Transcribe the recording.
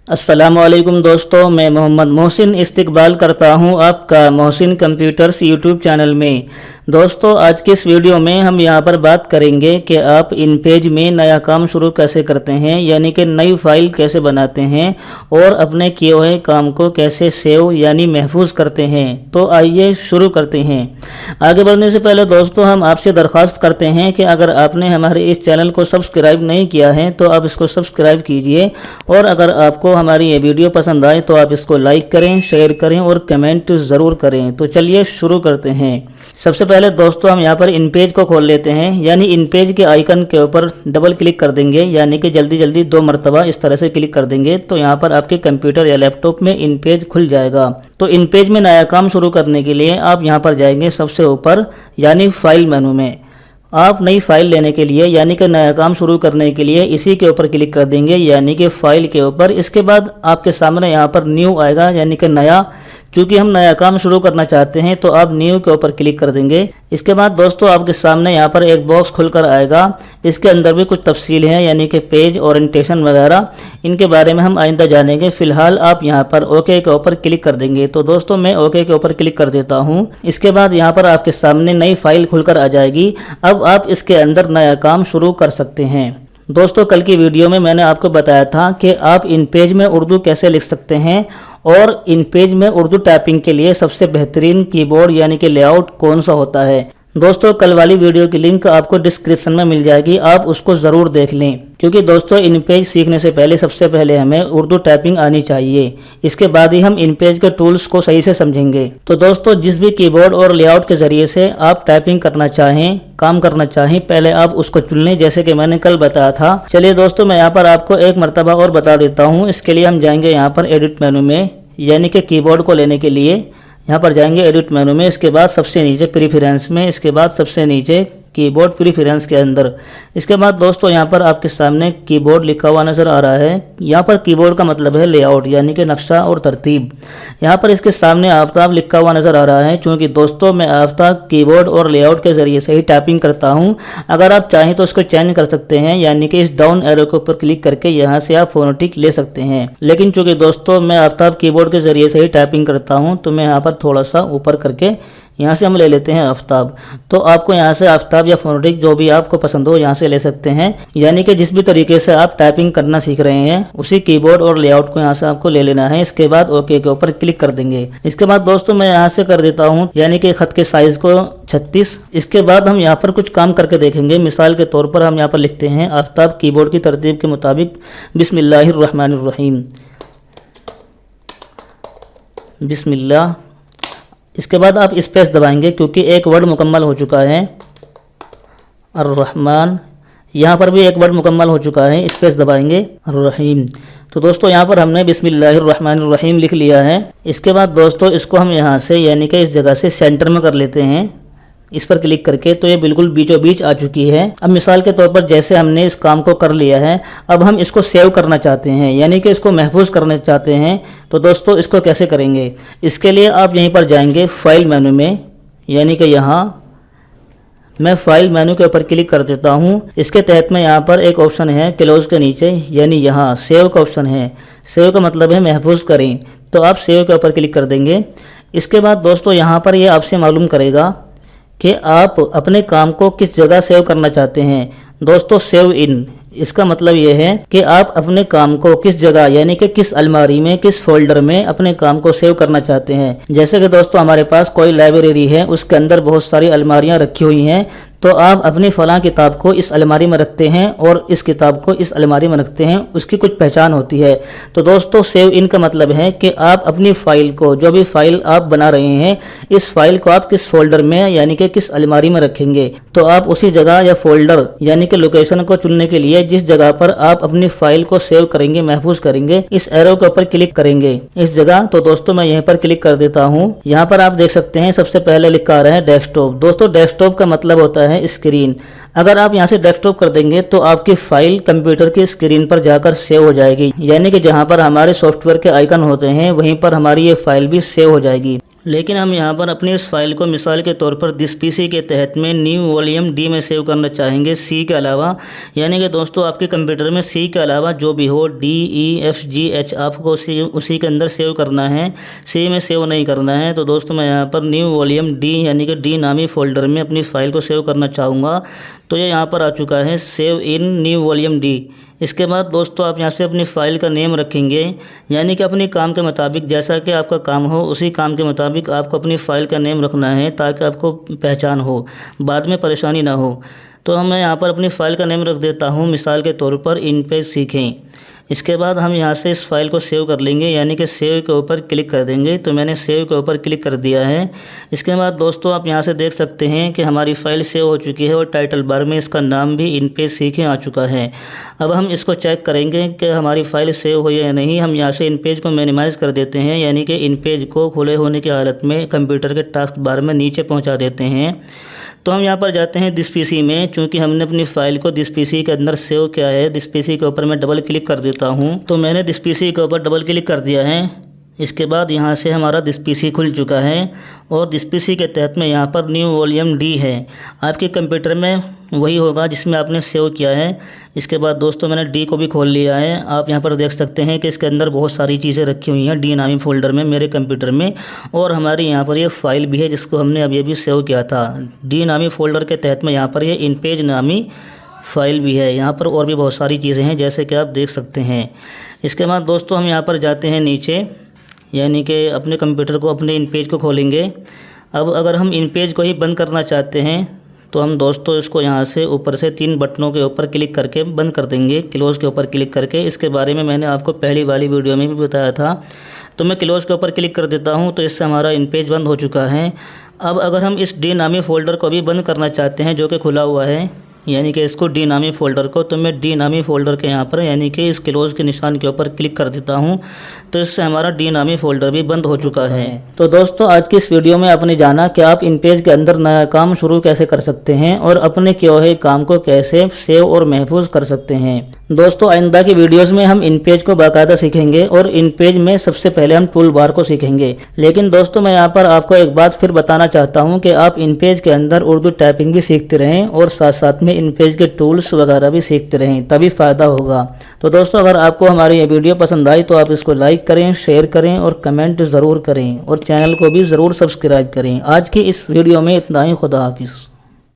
अस्सलामुअलैकुम दोस्तों, मैं मोहम्मद मोहसिन इस्तकबाल करता हूं आपका मोहसिन कंप्यूटर्स यूट्यूब चैनल में। दोस्तों, आज की इस वीडियो में हम यहां पर बात करेंगे कि आप इन पेज में नया काम शुरू कैसे करते हैं, यानी कि नई फाइल कैसे बनाते हैं और अपने किए हुए काम को कैसे सेव यानी महफूज करते हैं। तो आइए शुरू करते हैं। आगे बढ़ने से पहले दोस्तों, हम आपसे दरख्वास्त करते हैं कि अगर आपने हमारे इस चैनल को सब्सक्राइब नहीं किया है तो आप इसको सब्सक्राइब कीजिए, और अगर आपको हमारी ये वीडियो पसंद आए तो आप इसको लाइक करें, शेयर करें और कमेंट ज़रूर करें। तो चलिए शुरू करते हैं। सबसे पहले दोस्तों, हम यहाँ पर इन पेज को खोल लेते हैं, यानी इन पेज के आइकन के ऊपर डबल क्लिक कर देंगे, यानी कि जल्दी जल्दी 2 मरतबा इस तरह से क्लिक कर देंगे तो यहाँ पर आपके कंप्यूटर या लैपटॉप में इन पेज खुल जाएगा। तो इन पेज में नया काम शुरू करने के लिए आप यहाँ पर जाएंगे सबसे ऊपर, यानी फाइल मेनू में। आप नई फाइल लेने के लिए यानी कि नया काम शुरू करने के लिए इसी के ऊपर क्लिक कर देंगे, यानी कि फाइल के ऊपर। इसके बाद आपके सामने यहाँ पर न्यू आएगा, यानी कि नया। चूँकि हम नया काम शुरू करना चाहते हैं तो आप न्यू के ऊपर क्लिक कर देंगे। इसके बाद दोस्तों, आपके सामने यहाँ पर एक बॉक्स खुलकर आएगा। इसके अंदर भी कुछ तफसील हैं, यानी कि पेज ओरिएंटेशन वगैरह, इनके बारे में हम आइंदा जानेंगे। फिलहाल आप यहाँ पर ओके के ऊपर क्लिक कर देंगे। तो दोस्तों, मैं ओके के ऊपर क्लिक कर देता हूँ। इसके बाद यहाँ पर आपके सामने नई फाइल खुलकर आ जाएगी। अब आप इसके अंदर नया काम शुरू कर सकते हैं। दोस्तों, कल की वीडियो में मैंने आपको बताया था कि आप इन पेज में उर्दू कैसे लिख सकते हैं और इन पेज में उर्दू टाइपिंग के लिए सबसे बेहतरीन कीबोर्ड यानी कि लेआउट कौन सा होता है। दोस्तों, कल वाली वीडियो की लिंक आपको डिस्क्रिप्शन में मिल जाएगी, आप उसको ज़रूर देख लें। क्योंकि दोस्तों, इन पेज सीखने से पहले सबसे पहले हमें उर्दू टाइपिंग आनी चाहिए, इसके बाद ही हम इन पेज के टूल्स को सही से समझेंगे। तो दोस्तों, जिस भी कीबोर्ड और लेआउट के ज़रिए से आप टाइपिंग करना चाहें, काम करना चाहें, पहले आप उसको चुन लें, जैसे कि मैंने कल बताया था। चलिए दोस्तों, मैं यहाँ पर आपको एक मरतबा और बता देता हूँ। इसके लिए हम जाएंगे यहाँ पर एडिट मेनू में, यानी कि कीबोर्ड को लेने के लिए यहाँ पर जाएंगे एडिट मेनू में। इसके बाद सबसे नीचे प्रीफरेंस में, इसके बाद सबसे नीचे कीबोर्ड प्रीफरेंस के अंदर। इसके बाद दोस्तों, यहाँ पर आपके सामने कीबोर्ड लिखा हुआ नज़र आ रहा है। यहाँ पर कीबोर्ड का मतलब है लेआउट, यानी कि नक्शा और तरतीब। यहाँ पर इसके सामने आफ्ताब लिखा हुआ नज़र आ रहा है, क्योंकि दोस्तों मैं आफ्ताब कीबोर्ड और लेआउट के ज़रिए से ही टाइपिंग करता हूँ। अगर आप चाहें तो इसको चेंज कर सकते हैं, यानी कि इस डाउन एरो के ऊपर क्लिक करके यहाँ से आप फोनेटिक ले सकते हैं। लेकिन चूँकि दोस्तों मैं आफ्ताब कीबोर्ड के ज़रिए से ही टाइपिंग करता हूँ तो मैं यहाँ पर थोड़ा सा ऊपर करके यहाँ से हम ले लेते हैं आफ्ताब। तो आपको यहाँ से आफ्ताब या फोनेटिक जो भी आपको पसंद हो यहाँ से ले सकते हैं, यानी कि जिस भी तरीके से आप टाइपिंग करना सीख रहे हैं उसी कीबोर्ड और लेआउट को यहाँ से आपको ले लेना है। इसके बाद ओके के ऊपर क्लिक कर देंगे। इसके बाद दोस्तों, मैं यहाँ से कर देता हूँ, यानी कि खत के साइज को 36। इसके बाद हम यहाँ पर कुछ काम करके देखेंगे। मिसाल के तौर पर हम यहाँ पर लिखते हैं आफ्ताब कीबोर्ड की तरतीब के मुताबिक बिस्मिल्लाहिर्रहमानिर्रहीम, बिस्मिल्लाह। इसके बाद आप स्पेस दबाएंगे क्योंकि एक वर्ड मुकम्मल हो चुका है, अर्रहमान। यहाँ पर भी एक वर्ड मुकम्मल हो चुका है, स्पेस दबाएंगे, अर्रहीम। तो दोस्तों, यहाँ पर हमने बिस्मिल्लाहिर्रहमानिर्रहीम लिख लिया है। इसके बाद दोस्तों, इसको हम यहाँ से यानी कि इस जगह से सेंटर में कर लेते हैं। इस पर क्लिक करके तो ये बिल्कुल बीचों बीच आ चुकी है। अब मिसाल के तौर पर जैसे हमने इस काम को कर लिया है, अब हम इसको सेव करना चाहते हैं, यानी कि इसको महफूज करना चाहते हैं। तो दोस्तों, इसको कैसे करेंगे? इसके लिए आप यहीं पर जाएंगे फाइल मेनू में, यानी कि यहाँ मैं फाइल मेनू के ऊपर क्लिक कर देता हूँ। इसके तहत में यहाँ पर एक ऑप्शन है क्लोज के नीचे, यानी यहाँ सेव का ऑप्शन है। सेव का मतलब है महफूज करें, तो आप सेव के ऊपर क्लिक कर देंगे। इसके बाद दोस्तों, यहाँ पर ये आपसे मालूम करेगा कि आप अपने काम को किस जगह सेव करना चाहते हैं। दोस्तों, सेव इन, इसका मतलब ये है कि आप अपने काम को किस जगह यानी कि किस अलमारी में, किस फोल्डर में अपने काम को सेव करना चाहते हैं। जैसे कि दोस्तों, हमारे पास कोई लाइब्रेरी है, उसके अंदर बहुत सारी अलमारियां रखी हुई हैं, तो आप अपनी फ़लाँ किताब को इस अलमारी में रखते हैं और इस किताब को इस अलमारी में रखते हैं, उसकी कुछ पहचान होती है। तो दोस्तों, सेव इन का मतलब है कि आप अपनी फ़ाइल को, जो भी फ़ाइल आप बना रहे हैं, इस फाइल को आप किस फोल्डर में यानी कि किस अलमारी में रखेंगे। तो आप उसी जगह या फोल्डर यानी कि लोकेशन को चुनने के लिए जिस जगह पर आप अपनी फाइल को सेव करेंगे, महफूज करेंगे, इस एरो के ऊपर क्लिक करेंगे इस जगह। तो दोस्तों, मैं यहीं पर क्लिक कर देता हूँ। यहाँ पर आप देख सकते हैं सबसे पहले लिखा आ रहा है डेस्कटॉप। दोस्तों, डेस्कटॉप का मतलब होता है स्क्रीन। अगर आप यहाँ से डेस्कटॉप कर देंगे तो आपकी फाइल कंप्यूटर की स्क्रीन पर जाकर सेव हो जाएगी, यानी कि जहाँ पर हमारे सॉफ्टवेयर के आइकन होते हैं वहीं पर हमारी ये फाइल भी सेव हो जाएगी। लेकिन हम यहाँ पर अपनी इस फाइल को मिसाल के तौर पर दिस पीसी के तहत में न्यू वॉल्यूम डी में सेव करना चाहेंगे, सी के अलावा। यानी कि दोस्तों आपके कंप्यूटर में सी के अलावा जो भी हो D E F G H आपको उसी के अंदर सेव करना है, सी में सेव नहीं करना है। तो दोस्तों मैं यहाँ पर न्यू वॉल्यूम डी यानी कि डी नामी फोल्डर में अपनी फ़ाइल को सेव करना चाहूँगा। तो ये यहाँ पर आ चुका है, save in new volume D. इसके बाद दोस्तों आप यहाँ से अपनी फ़ाइल का नेम रखेंगे, यानी कि अपने काम के मुताबिक, जैसा कि आपका काम हो उसी काम के मुताबिक आपको अपनी फ़ाइल का नेम रखना है, ताकि आपको पहचान हो, बाद में परेशानी ना हो। तो मैं यहाँ पर अपनी फ़ाइल का नेम रख देता हूँ, मिसाल के तौर पर इन पेज सीखें। इसके बाद हम यहाँ से इस फाइल को सेव कर लेंगे, यानी कि सेव के ऊपर क्लिक कर देंगे। तो मैंने सेव के ऊपर क्लिक कर दिया है। इसके बाद दोस्तों आप यहाँ से देख सकते हैं कि हमारी फ़ाइल सेव हो चुकी है और टाइटल बार में इसका नाम भी इन पेज सीखें आ चुका है। अब हम इसको चेक करेंगे कि हमारी फ़ाइल सेव हुई है या नहीं। हम यहाँ से इन पेज को मिनिमाइज़ कर देते हैं, यानी कि इन पेज को खुले होने की हालत में कंप्यूटर के टास्क बार में नीचे पहुँचा देते हैं। तो हम यहाँ पर जाते हैं दिस पीसी में, चूँकि हमने अपनी फ़ाइल को दिस पीसी के अंदर सेव किया है। दिस पीसी के ऊपर मैं डबल क्लिक कर देता हूँ। तो मैंने दिस पीसी के ऊपर डबल क्लिक कर दिया है। इसके बाद यहाँ से हमारा दिस पीसी खुल चुका है और दिस पीसी के तहत में यहाँ पर न्यू वॉल्यूम डी है। आपके कंप्यूटर में वही होगा जिसमें आपने सेव किया है। इसके बाद दोस्तों मैंने डी को भी खोल लिया है। आप यहाँ पर देख सकते हैं कि इसके अंदर बहुत सारी चीज़ें रखी हुई हैं डी नामी फ़ोल्डर में मेरे कंप्यूटर में, और हमारी यहाँ पर ये फ़ाइल भी है जिसको हमने अभी सेव किया था। डी नामी फ़ोल्डर के तहत में यहाँ पर ये इन पेज नामी फ़ाइल भी है। यहाँ पर और भी बहुत सारी चीज़ें हैं जैसे कि आप देख सकते हैं। इसके बाद दोस्तों हम यहाँ पर जाते हैं नीचे, यानी कि अपने कंप्यूटर को, अपने इन पेज को खोलेंगे। अब अगर हम इन पेज को ही बंद करना चाहते हैं तो हम दोस्तों इसको यहाँ से ऊपर से 3 बटनों के ऊपर क्लिक करके बंद कर देंगे, क्लोज़ के ऊपर क्लिक करके। इसके बारे में मैंने आपको पहली वाली वीडियो में भी बताया था। तो मैं क्लोज़ के ऊपर क्लिक कर देता हूँ, तो इससे हमारा इन पेज बंद हो चुका है। अब अगर हम इस डी नामी फ़ोल्डर को भी बंद करना चाहते हैं जो कि खुला हुआ है, यानी कि इसको डी नामी फ़ोल्डर को, तो मैं डी नामी फ़ोल्डर के यहाँ पर यानी कि इस क्लोज़ के निशान के ऊपर क्लिक कर देता हूँ। तो इससे हमारा डी नामी फ़ोल्डर भी बंद हो चुका है। तो दोस्तों आज की इस वीडियो में आपने जाना कि आप इन पेज के अंदर नया काम शुरू कैसे कर सकते हैं और अपने किए हुए काम को कैसे सेव और महफूज कर सकते हैं। दोस्तों आइंदा की वीडियोस में हम इन पेज को बाकायदा सीखेंगे और इन पेज में सबसे पहले हम टूल बार को सीखेंगे। लेकिन दोस्तों मैं यहाँ पर आपको एक बात फिर बताना चाहता हूँ कि आप इन पेज के अंदर उर्दू टाइपिंग भी सीखते रहें और साथ साथ में इन पेज के टूल्स वगैरह भी सीखते रहें, तभी फ़ायदा होगा। तो दोस्तों अगर आपको हमारी ये वीडियो पसंद आई तो आप इसको लाइक करें, शेयर करें और कमेंट ज़रूर करें और चैनल को भी ज़रूर सब्सक्राइब करें। आज की इस वीडियो में इतना ही। खुदा हाफिज़।